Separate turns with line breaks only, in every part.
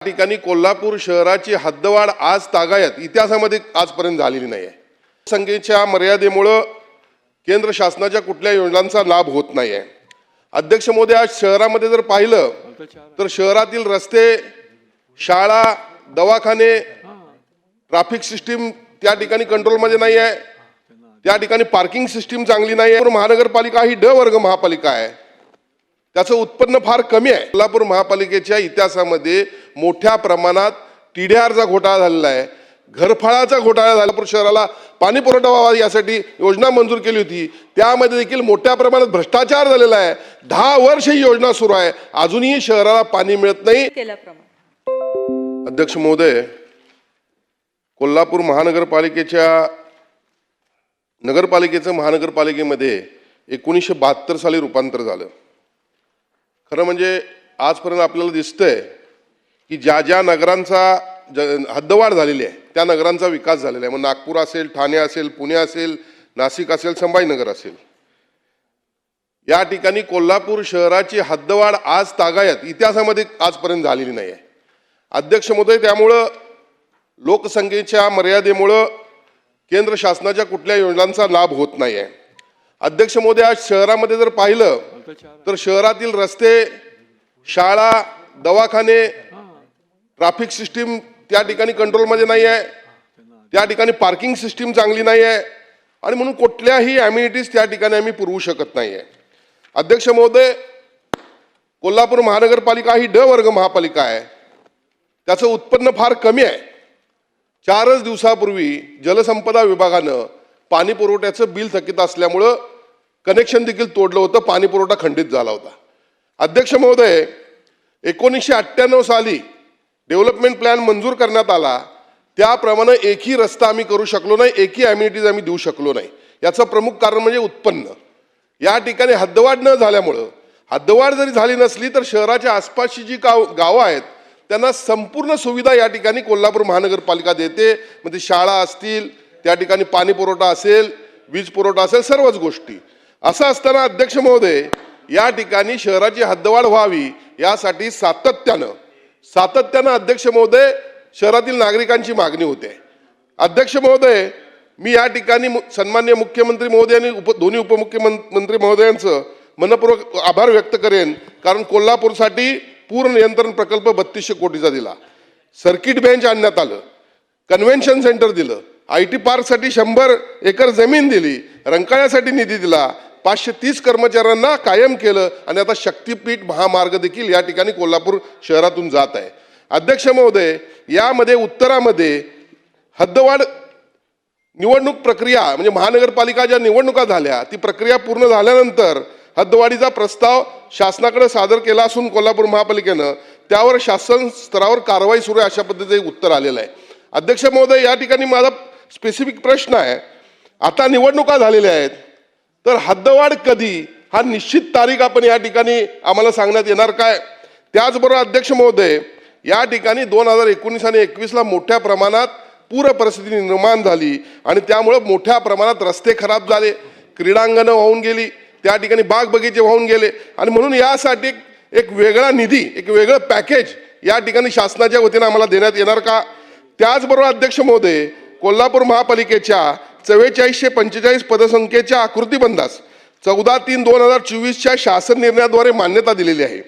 ठिकाणी कोल्हापूर शहराची हद्दवाढ आज तागायत इतिहासामध्ये आजपर्यंत झालेली नाही आहे। संख्येच्या मर्यादेमुळे केंद्र शासनाच्या कुठल्या योजनांचा लाभ होत नाही आहे। अध्यक्ष महोदय, आज शहरामध्ये जर पाहिलं तर शहरातील रस्ते, शाळा, दवाखाने, ट्रॅफिक सिस्टीम त्या ठिकाणी कंट्रोलमध्ये नाही आहे। त्या ठिकाणी पार्किंग सिस्टीम चांगली नाही आहे। महानगरपालिका ही ड वर्ग महापालिका आहे, त्याचं उत्पन्न फार कमी आहे। कोल्हापूर महापालिकेच्या इतिहासामध्ये मोठ्या प्रमाणात टीडीआरचा घोटाळा झालेला आहे, घरफाळाचा घोटाळा झाला। कोल्हापूर शहराला पाणी पुरवठा व्हावा यासाठी योजना मंजूर केली होती, त्यामध्ये देखील मोठ्या प्रमाणात भ्रष्टाचार झालेला आहे। 10 वर्ष ही योजना सुरू आहे, अजूनही शहराला पाणी मिळत नाही। अध्यक्ष महोदय, कोल्हापूर महानगरपालिकेच्या नगरपालिकेचं महानगरपालिकेमध्ये 1972 साली रूपांतर झालं। खरं म्हणजे आजपर्यंत आपल्याला दिसतंय की ज्या ज्या नगरांचा हद्दवाढ झालेली आहे त्या नगरांचा विकास झालेला आहे। मग नागपूर असेल, ठाणे असेल, पुणे असेल, नाशिक असेल, संभाजीनगर असेल, या ठिकाणी कोल्हापूर शहराची हद्दवाढ आज तागायत इतिहासामध्ये आजपर्यंत झालेली नाही आहे। अध्यक्ष महोदय, त्यामुळं लोकसंख्येच्या मर्यादेमुळे केंद्र शासनाच्या कुठल्या योजनांचा लाभ होत नाही आहे। अध्यक्ष महोदय, आज शहरामध्ये जर पाहिलं तर शहरातील रस्ते, शाळा, दवाखाने, ट्रॅफिक सिस्टीम त्या ठिकाणी कंट्रोलमध्ये नाही आहे। त्या ठिकाणी पार्किंग सिस्टीम चांगली नाही आहे आणि म्हणून कुठल्याही अम्युनिटीज त्या ठिकाणी आम्ही पुरवू शकत नाही आहे। अध्यक्ष महोदय, कोल्हापूर महानगरपालिका ही ड वर्ग महापालिका आहे, त्याचं उत्पन्न फार कमी आहे। 4 दिवसापूर्वी जलसंपदा विभागानं पाणी पुरवठ्याचं बिल थकीत असल्यामुळं कनेक्शन देखील तोडलं होतं, पाणी पुरवठा खंडित झाला होता। अध्यक्ष महोदय, 1998 साली डेव्हलपमेंट प्लॅन मंजूर करण्यात आला, त्याप्रमाणे एकही रस्ता आम्ही करू शकलो नाही, एकही अम्युनिटीज आम्ही देऊ शकलो नाही। याचं प्रमुख कारण म्हणजे उत्पन्न। या ठिकाणी हद्दवाढ न झाल्यामुळं, हद्दवाढ जरी झाली नसली तर शहराच्या आसपासची जी गावं आहेत त्यांना संपूर्ण सुविधा या ठिकाणी कोल्हापूर महानगरपालिका देते। म्हणजे शाळा असतील, त्या ठिकाणी पाणी पुरवठा असेल, वीज पुरवठा असेल, सर्वच गोष्टी। असं असताना अध्यक्ष महोदय, या ठिकाणी शहराची हद्दवाढ व्हावी यासाठी सातत्यानं अध्यक्ष महोदय शहरातील नागरिकांची मागणी होते। अध्यक्ष महोदय, मी या ठिकाणी सन्माननीय मुख्यमंत्री महोदय आणि दोन्ही उपमुख्यमंत्री महोदयांचं मनपूर्वक आभार व्यक्त करेन, कारण कोल्हापूरसाठी पूर नियंत्रण प्रकल्प 3200 कोटीचा दिला, सर्किट बेंच आणण्यात आलं, कन्व्हेन्शन सेंटर दिलं, IT पार्कसाठी 100 एकर जमीन दिली, रंकाळ्यासाठी निधी दिला, 530 कर्मचाऱ्यांना कायम केलं आणि आता शक्तीपीठ महामार्ग देखील या ठिकाणी कोल्हापूर शहरातून जात आहे। अध्यक्ष महोदय, यामध्ये उत्तरामध्ये हद्दवाढ निवडणूक प्रक्रिया म्हणजे महानगरपालिका ज्या निवडणुका झाल्या ती प्रक्रिया पूर्ण झाल्यानंतर हद्दवाढीचा प्रस्ताव शासनाकडे सादर केला असून कोल्हापूर महापालिकेनं त्यावर शासन स्तरावर कारवाई सुरू आहे, अशा पद्धतीचं उत्तर आलेलं आहे। अध्यक्ष महोदय, या ठिकाणी माझा स्पेसिफिक प्रश्न आहे, आता निवडणुका झालेल्या आहेत तर हद्दवाढ कधी हा निश्चित तारीख आपण या ठिकाणी आम्हाला सांगण्यात येणार काय? त्याचबरोबर अध्यक्ष महोदय, या ठिकाणी 2019 आणि 21ला मोठ्या प्रमाणात पूर परिस्थिती निर्माण झाली आणि त्यामुळे मोठ्या प्रमाणात रस्ते खराब झाले, क्रीडांगणं वाहून गेली, त्या ठिकाणी बाग बगीचे वाहून गेले आणि म्हणून यासाठी एक वेगळा निधी, एक वेगळं पॅकेज या ठिकाणी शासनाच्या वतीनं आम्हाला देण्यात येणार का? त्याचबरोबर अध्यक्ष महोदय, कोल्हापूर महापालिकेच्या 4445 पदसंख्येच्या आकृतीबंधास 14/3/2024च्या शासन निर्णयाद्वारे मान्यता दिलेली आहे।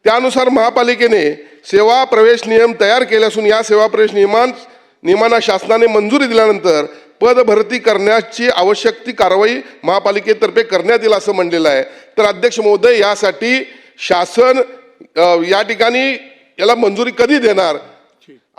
त्यानुसार महापालिकेने सेवा प्रवेश नियम तयार केले असून या सेवा प्रवेश नियमांना शासनाने मंजुरी दिल्यानंतर पद भरती करण्याची आवश्यक ती कारवाई महापालिकेतर्फे करण्यात येईल असं म्हणलेलं आहे। तर अध्यक्ष महोदय, यासाठी शासन या ठिकाणी याला मंजुरी कधी देणार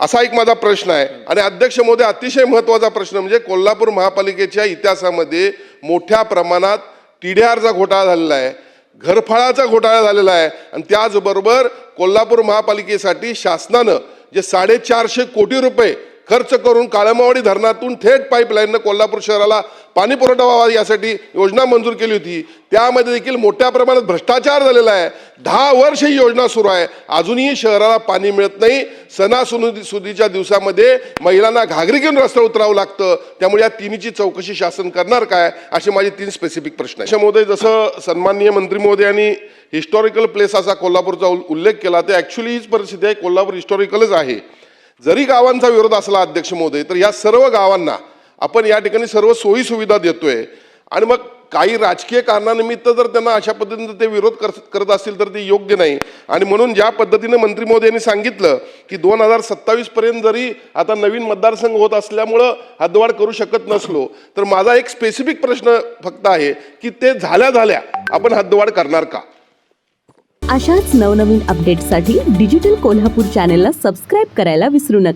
असा एक माझा प्रश्न आहे। आणि अध्यक्ष महोदय, अतिशय महत्त्वाचा प्रश्न म्हणजे कोल्हापूर महापालिकेच्या इतिहासामध्ये मोठ्या प्रमाणात टीडीआरचा घोटाळा झालेला आहे, घरफाळाचा घोटाळा झालेला आहे आणि त्याचबरोबर कोल्हापूर महापालिकेसाठी शासनानं जे 450 कोटी रुपये खर्च करून काळमावडी धरणातून थेट पाईपलाईननं कोल्हापूर शहराला पाणी पुरवठा व्हावा यासाठी योजना मंजूर केली होती. त्यामध्ये देखील मोठ्या प्रमाणात भ्रष्टाचार झालेला आहे. 10 वर्ष ही योजना सुरू आहे, अजूनही शहराला पाणी मिळत नाही. सणासुदीच्या दिवसामध्ये महिलांना घागरी घेऊन रस्त्यावर उतरावं लागतं. त्यामुळे या तिन्हीची चौकशी शासन करणार काय, असे माझे 3 स्पेसिफिक प्रश्न आहेत. महोदय, जसं सन्माननीय मंत्री महोदयांनी हिस्टॉरिकल प्लेस असा कोल्हापूरचा उल्लेख केला, ते ॲक्च्युली हीच परिस्थिती आहे. कोल्हापूर हिस्टॉरिकलच आहे. जरी गावांचा विरोध असला अध्यक्ष महोदय, तर या सर्व गावांना आपण या ठिकाणी सर्व सोयी सुविधा देतोय. आणि मग काही राजकीय कारणानिमित्त जर त्यांना अशा पद्धतीने ते विरोध करत असतील तर ते योग्य नाही. आणि म्हणून ज्या पद्धतीने मंत्री महोदयांनी सांगितलं की 2027 पर्यंत जरी आता नवीन मतदारसंघ होत असल्यामुळं हद्दवाढ करू शकत नसलो, तर माझा एक स्पेसिफिक प्रश्न फक्त आहे की ते झाल्या आपण हद्दवाढ करणार का?
अशाच नवनवीन अपडेट्ससाठी डिजिटल कोल्हापूर चॅनेलला सबस्क्राईब करायला विसरू नका.